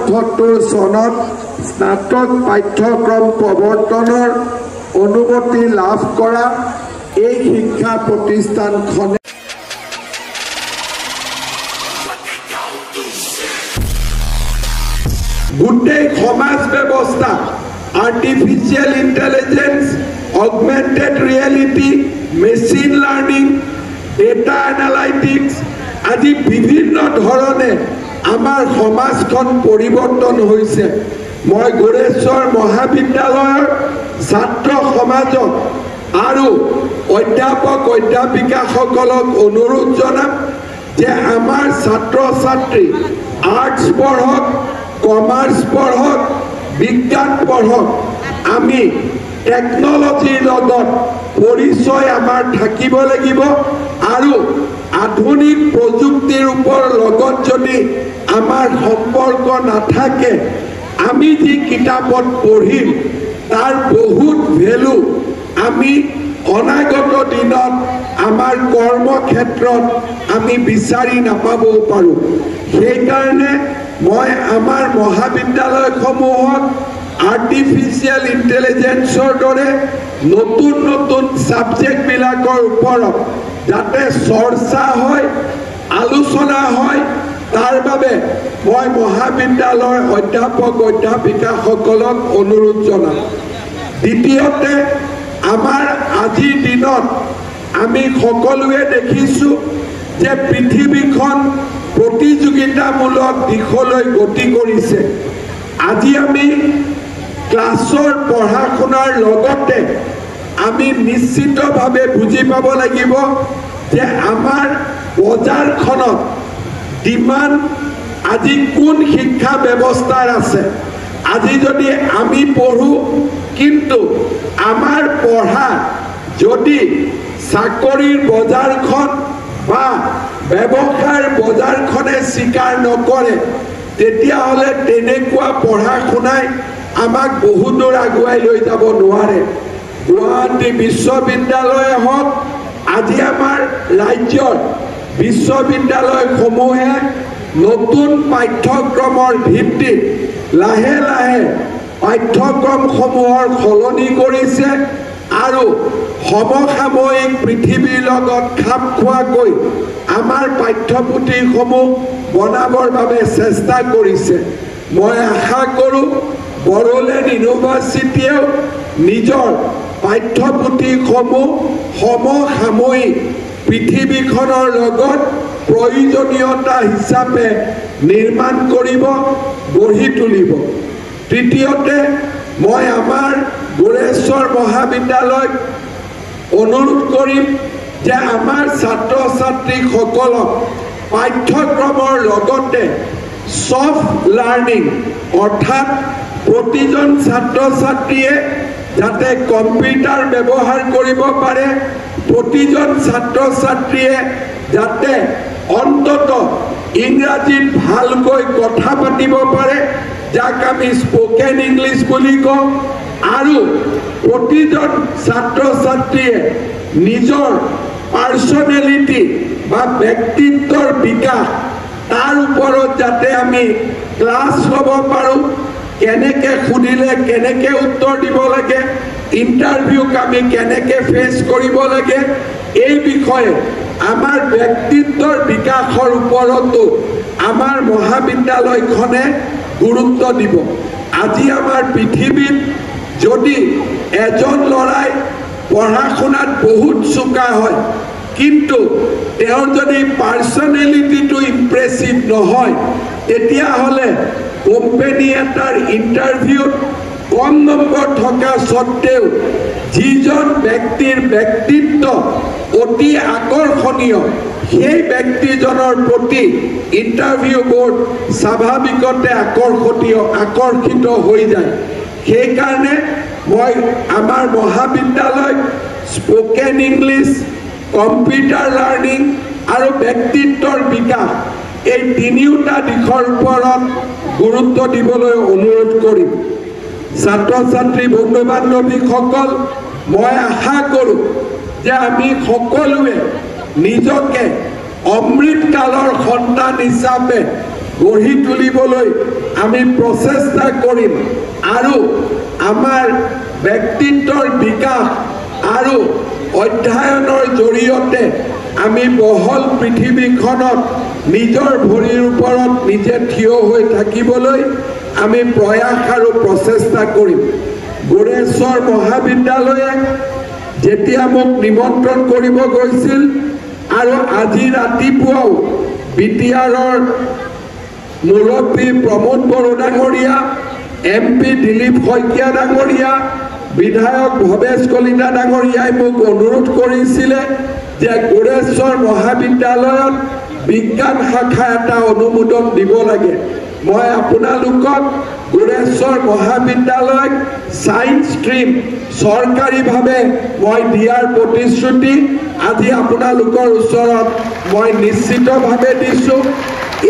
1972 চনত স্নাতক পাঠ্যক্ৰম প্ৰৱৰ্তনৰ অনুমতি লাভ কৰা এই শিক্ষা প্ৰতিষ্ঠানখনে গোটেই সমাজ ব্যৱস্থা artificial intelligence augmented reality machine learning data analytics আদি বিভিন্ন ধৰণে আমাৰ সমাজখন পৰিৱৰ্তন হৈছে মই গোৰেশ্বৰ মহাবিদ্যালয়ৰ ছাত্ৰ সমাজক আৰু অধ্যাপক অধ্যাপিকাসকলক অনুৰোধ জনাম যে আমাৰ ছাত্ৰ ছাত্ৰী আৰ্টছ পঢ়ক কমাৰ্চ পঢ়ক বিজ্ঞান পঢ়ক আমি টেকনলজিৰ লগত পৰিচয় আমাৰ থাকিব লাগিব আৰু আধুনিক প্ৰযুক্তিৰ ওপৰত লগত যদি আমাৰ সম্পৰ্ক নাথাকে আমি যি কিতাপত পঢ়িম তাৰ বহুত ভ্যালু আমি অনাগত দিনত আমাৰ কৰ্মক্ষেত্ৰত আমি বিচাৰি নাপাবও পাৰো সেই কাৰণে মই আমাৰ মহাবিদ্যালয়সমূহত আৰ্টিফিচিয়েল ইন্টেলিজেন্সৰ দৰে নতুন নতুন সাবজেক্ট বিলাকৰ ওপৰত যাতে চৰ্চা হয় আলোচনা হয় তাৰ বাবে মই মহাবিদ্যালয়ৰ অধ্যাপক অধ্যাপিকাসকলক অনুৰোধ জনাম দ্বিতীয়তে আমাৰ আজিৰ দিনত আমি সকলোৱে দেখিছো যে পৃথিৱীখন প্ৰতিযোগিতামূলক দিশলৈ গতি কৰিছে আজি আমি ক্লাছৰ পঢ়া শুনাৰ লগতে আমি নিশ্চিতভাৱে বুজি পাব লাগিব যে আমাৰ বজাৰখনত ডিমাণ্ড আজি কোন শিক্ষা ব্যৱস্থাৰ আছে আজি যদি আমি পঢ়ো কিন্তু আমাৰ পঢ়া যদি চাকৰিৰ বজাৰখন বা ব্যৱসায়ৰ বজাৰখনে স্বীকাৰ নকৰে তেতিয়াহ'লে তেনেকুৱা পঢ়া শুনাই আমাক বহু দূৰ আগুৱাই লৈ যাব নোৱাৰে গুৱাহাটী বিশ্ববিদ্যালয় হওক আজি আমাৰ ৰাজ্যৰ বিশ্ববিদ্যালয়সমূহে নতুন পাঠ্যক্ৰমৰ ভিত্তিত লাহে লাহে পাঠ্যক্ৰমসমূহৰ সলনি কৰিছে আৰু সমসাময়িক পৃথিৱীৰ লগত খাপ খোৱাকৈ আমাৰ পাঠ্যপুথিসমূহ বনাবৰ বাবে চেষ্টা কৰিছে মই আশা কৰোঁ বড়োলেণ্ড ইউনিভাৰ্চিটিয়েও নিজৰ পাঠ্যপুথিসমূহ সমসাময়িক পৃথিৱীখনৰ লগত প্ৰয়োজনীয়তা হিচাপে নিৰ্মাণ কৰিব গঢ়ি তুলিব তৃতীয়তে মই আমাৰ গোৰেশ্বৰ মহাবিদ্যালয়ক অনুৰোধ কৰিম যে আমাৰ ছাত্ৰ ছাত্ৰীসকলক পাঠ্যক্ৰমৰ লগতে সফট লাৰ্নিং অৰ্থাৎ প্ৰতিজন ছাত্ৰ ছাত্ৰীয়ে যাতে কম্পিউটাৰ ব্যৱহাৰ কৰিব পাৰে প্ৰতিজন ছাত্ৰ ছাত্ৰীয়ে যাতে অন্তত ইংৰাজীত ভালকৈ কথা পাতিব পাৰে যাক আমি স্পোকেন ইংলিছ বুলি কওঁ আৰু প্ৰতিজন ছাত্ৰ ছাত্ৰীয়ে নিজৰ পাৰ্চনেলিটি বা ব্যক্তিত্বৰ বিকাশ তাৰ ওপৰত যাতে আমি ক্লাছ ল'ব পাৰোঁ কেনেকৈ সুধিলে কেনেকৈ উত্তৰ দিব লাগে ইণ্টাৰভিউক আমি কেনেকৈ ফেচ কৰিব লাগে এই বিষয়ে আমাৰ ব্যক্তিত্বৰ বিকাশৰ ওপৰতো আমাৰ মহাবিদ্যালয়খনে গুৰুত্ব দিব আজি আমাৰ পৃথিৱীত যদি এজন ল'ৰাই পঢ়া শুনাত বহুত চোকা হয় কিন্তু তেওঁৰ যদি পাৰ্চনেলিটিটো ইম্প্ৰেছিভ নহয় তেতিয়াহ'লে কোম্পানী এটাৰ ইণ্টাৰভিউত কম নম্বৰ থকা সত্ত্বেও যিজন ব্যক্তিৰ ব্যক্তিত্ব অতি আকৰ্ষণীয় সেই ব্যক্তিজনৰ প্ৰতি ইণ্টাৰভিউ বোৰ্ড স্বাভাৱিকতে আকৰ্ষিত হৈ যায় সেইকাৰণে মই আমাৰ মহাবিদ্যালয় স্পোকেন ইংলিছ কম্পিউটাৰ লাৰ্নিং আৰু ব্যক্তিত্বৰ বিকাশ এই তিনিওটা দিশৰ ওপৰত গুৰুত্ব দিবলৈ অনুৰোধ কৰিম ছাত্ৰ ছাত্ৰী বন্ধু বান্ধৱীসকল মই আশা কৰোঁ যে আমি সকলোৱে নিজকে অমৃতকালৰ সন্তান হিচাপে গঢ়ি তুলিবলৈ আমি প্ৰচেষ্টা কৰিম আৰু আমাৰ ব্যক্তিত্বৰ বিকাশ আৰু অধ্যয়নৰ জৰিয়তে আমি বহল পৃথিৱীখনত নিজৰ ভৰিৰ ওপৰত নিজে থিয় হৈ থাকিবলৈ আমি প্ৰয়াস আৰু প্ৰচেষ্টা কৰিম। গোৰেশ্বৰ মহাবিদ্যালয়ে যেতিয়া মোক নিমন্ত্ৰণ কৰিব গৈছিল আৰু আজি ৰাতিপুৱাও বিটিআৰৰ মুৰব্বী প্ৰমোদ বড়ো ডাঙৰীয়া, MP দিলীপ শইকীয়া ডাঙৰীয়া, বিধায়ক ভৱেশ কলিতা ডাঙৰীয়াই মোক অনুৰোধ কৰিছিলে যে গোৰেশ্বৰ মহাবিদ্যালয়ত বিজ্ঞান শাখা এটা অনুমোদন দিব লাগে। মই আপোনালোকক গোৰেশ্বৰ মহাবিদ্যালয় সায়েন্স ষ্ট্ৰীম চৰকাৰীভাৱে মই দিয়াৰ প্ৰতিশ্ৰুতি আজি আপোনালোকৰ ওচৰত মই নিশ্চিতভাৱে দিছোঁ।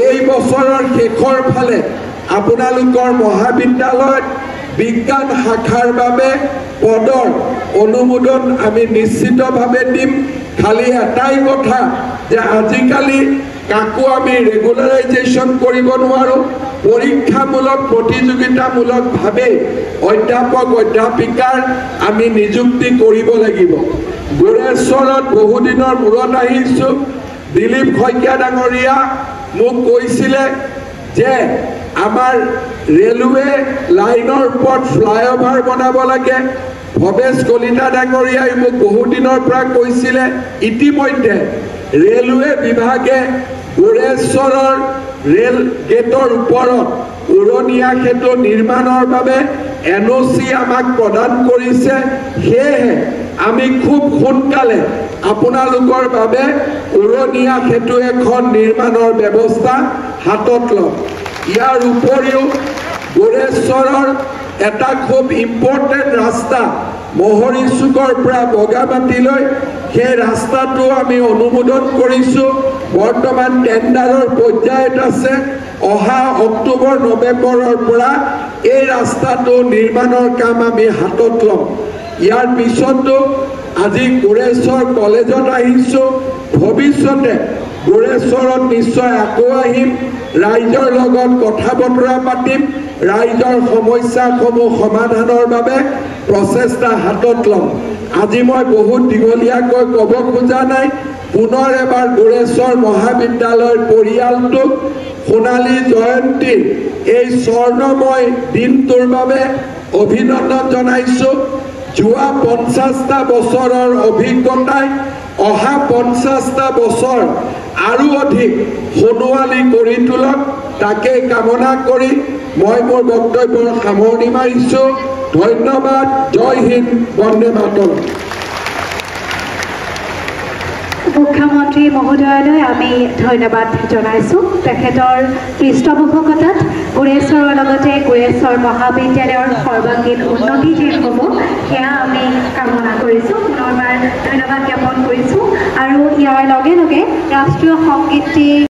এই বছৰৰ শেষৰ ফালে আপোনালোকৰ মহাবিদ্যালয়ত বিজ্ঞান শাখাৰ বাবে পদৰ অনুমোদন আমি নিশ্চিতভাৱে দিম। খালি এটাই কথা যে আজিকালি কাকো আমি ৰেগুলাৰাইজেশ্যন কৰিব নোৱাৰোঁ, পৰীক্ষামূলক প্ৰতিযোগিতামূলকভাৱে অধ্যাপক অধ্যাপিকাৰ আমি নিযুক্তি কৰিব লাগিব। গোৰেশ্বৰত বহুদিনৰ মূৰত আহিছোঁ। দিলীপ শইকীয়া ডাঙৰীয়া মোক কৈছিলে যে আমাৰ ৰেলৱে লাইনৰ ওপৰত ফ্লাইঅভাৰ বনাব লাগে। ভৱেশ কলিতা ডাঙৰীয়াই মোক বহুদিনৰ পৰা কৈছিলে ইতিমধ্যে ৰেলৱে বিভাগে গোৰেশ্বৰৰ ৰেল গেটৰ ওপৰত উৰণীয়া সেতু নিৰ্মাণৰ বাবে NOC আমাক প্ৰদান কৰিছে। সেয়েহে আমি খুব সোনকালে আপোনালোকৰ বাবে উৰণীয়া সেতু এখন নিৰ্মাণৰ ব্যৱস্থা হাতত ল'ম। ইয়াৰ উপৰিও গোৰেশ্বৰৰ এটা খুব ইম্পৰ্টেণ্ট ৰাস্তা মহৰী চুকৰ পৰা বগামাটিলৈ, সেই ৰাস্তাটো আমি অনুমোদন কৰিছোঁ। বৰ্তমান টেণ্ডাৰৰ পৰ্যায়ত আছে। অহা অক্টোবৰ নৱেম্বৰৰ পৰা এই ৰাস্তাটো নিৰ্মাণৰ কাম আমি হাতত ল'ম। ইয়াৰ পিছতো আজি গোৰেশ্বৰ কলেজত আহিছোঁ। ভৱিষ্যতে গোৰেশ্বৰত নিশ্চয় আকৌ আহিম, ৰাইজৰ লগত কথা বতৰা পাতিম, ৰাইজৰ সমস্যাসমূহ সমাধানৰ বাবে প্ৰচেষ্টা হাতত ল'ম। আজি মই বহুত দীঘলীয়াকৈ ক'ব খোজা নাই। পুনৰ এবাৰ গোৰেশ্বৰ মহাবিদ্যালয়ৰ পৰিয়ালটোক সোণালী জয়ন্তীৰ এই স্বৰ্ণময় দিনটোৰ বাবে অভিনন্দন জনাইছোঁ। যোৱা 50টা বছৰৰ অভিজ্ঞতাই অহা 50টা বছৰ আৰু অধিক সোণোৱালী কৰি তোলক, তাকে কামনা কৰি মই মোৰ বক্তব্যৰ সামৰণি মাৰিছোঁ। ধন্যবাদ। জয় হিন্দ, বন্দে মাতৰম। মুখ্যমন্ত্ৰী মহোদয়লৈ আমি ধন্যবাদ জনাইছোঁ। তেখেতৰ পৃষ্ঠপোষকতাত গোৰেশ্বৰৰ লগতে গোৰেশ্বৰ মহাবিদ্যালয়ৰ সৰ্বাংগীন উন্নতি যে হ'ব সেয়া আমি কামনা কৰিছোঁ। পুনৰবাৰ ধন্যবাদ জ্ঞাপন কৰিছোঁ আৰু ইয়াৰ লগে লগে ৰাষ্ট্ৰীয় সংগীতটি